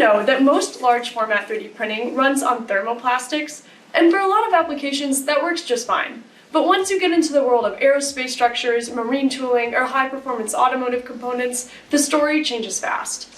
know that most large format 3D printing runs on thermoplastics, and for a lot of applications that works just fine. But once you get into the world of aerospace structures, marine tooling, or high-performance automotive components, the story changes fast.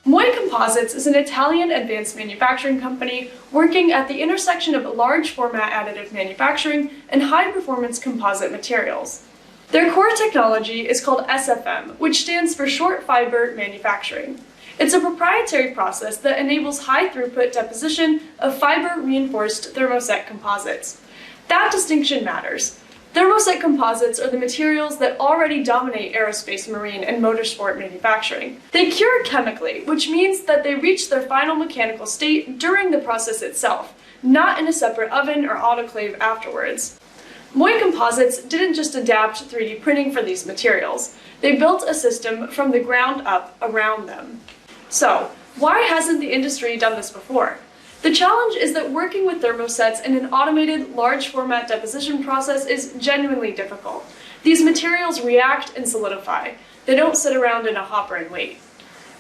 Moi Composites is an Italian advanced manufacturing company working at the intersection of large format additive manufacturing and high-performance composite materials. Their core technology is called SFM, which stands for short fiber manufacturing. It's a proprietary process that enables high-throughput deposition of fiber-reinforced thermoset composites. That distinction matters. Thermoset composites are the materials that already dominate aerospace, marine, and motorsport manufacturing. They cure chemically, which means that they reach their final mechanical state during the process itself, not in a separate oven or autoclave afterwards. Moi Composites didn't just adapt 3D printing for these materials. They built a system from the ground up around them. So, why hasn't the industry done this before? The challenge is that working with thermosets in an automated, large-format deposition process is genuinely difficult. These materials react and solidify. They don't sit around in a hopper and wait.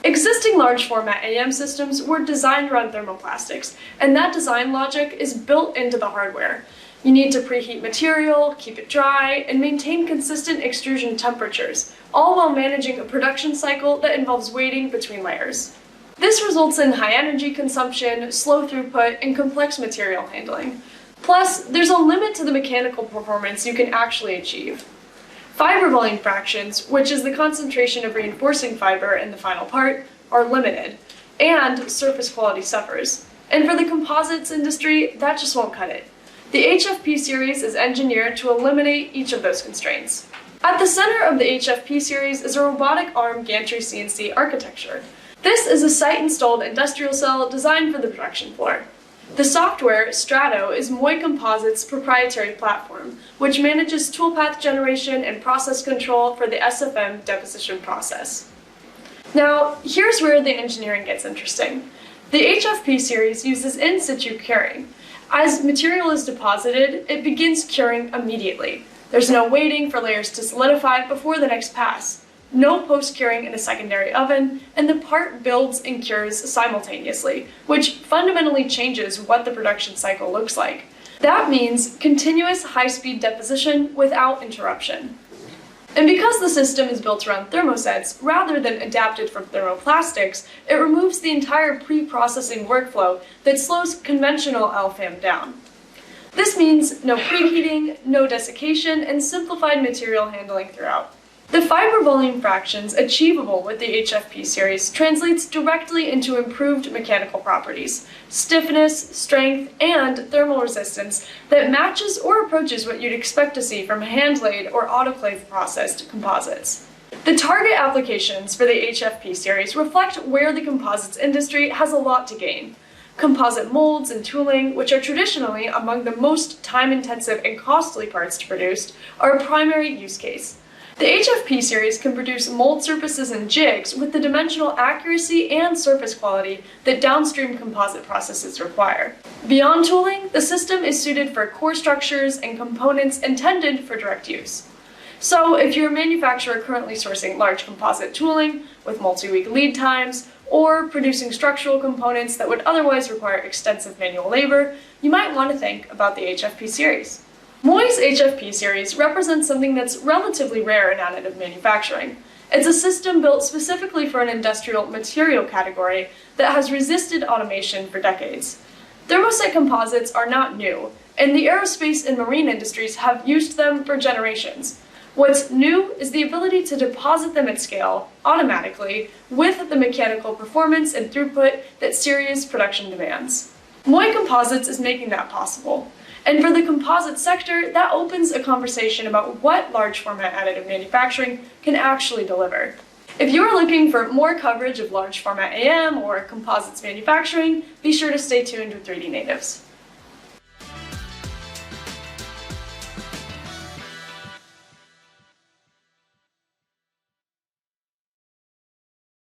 Existing large-format AM systems were designed around thermoplastics, and that design logic is built into the hardware. You need to preheat material, keep it dry, and maintain consistent extrusion temperatures, all while managing a production cycle that involves waiting between layers. This results in high energy consumption, slow throughput, and complex material handling. Plus, there's a limit to the mechanical performance you can actually achieve. Fiber volume fractions, which is the concentration of reinforcing fiber in the final part, are limited, and surface quality suffers. And for the composites industry, that just won't cut it. The HFP Series is engineered to eliminate each of those constraints. At the center of the HFP Series is a robotic arm gantry CNC architecture. This is a site-installed industrial cell designed for the production floor. The software, Strato, is Moi Composites' proprietary platform, which manages toolpath generation and process control for the SFM deposition process. Now, here's where the engineering gets interesting. The HFP Series uses in-situ curing. As material is deposited, it begins curing immediately. There's no waiting for layers to solidify before the next pass. No post-curing in a secondary oven, and the part builds and cures simultaneously, which fundamentally changes what the production cycle looks like. That means continuous high-speed deposition without interruption. And because the system is built around thermosets rather than adapted from thermoplastics, it removes the entire pre-processing workflow that slows conventional LFAM down. This means no preheating, no desiccation, and simplified material handling throughout. The fiber volume fractions achievable with the HFP Series translates directly into improved mechanical properties, stiffness, strength, and thermal resistance that matches or approaches what you'd expect to see from hand-laid or autoclave processed composites. The target applications for the HFP Series reflect where the composites industry has a lot to gain. Composite molds and tooling, which are traditionally among the most time-intensive and costly parts to produce, are a primary use case. The HFP Series can produce mold surfaces and jigs with the dimensional accuracy and surface quality that downstream composite processes require. Beyond tooling, the system is suited for core structures and components intended for direct use. So if you're a manufacturer currently sourcing large composite tooling with multi-week lead times, or producing structural components that would otherwise require extensive manual labor, you might want to think about the HFP Series. Moi's HFP Series represents something that's relatively rare in additive manufacturing. It's a system built specifically for an industrial material category that has resisted automation for decades. Thermoset composites are not new, and the aerospace and marine industries have used them for generations. What's new is the ability to deposit them at scale, automatically, with the mechanical performance and throughput that serious production demands. Moi Composites is making that possible. And for the composite sector, that opens a conversation about what large format additive manufacturing can actually deliver. If you're looking for more coverage of large format AM or composites manufacturing, be sure to stay tuned with 3D Natives.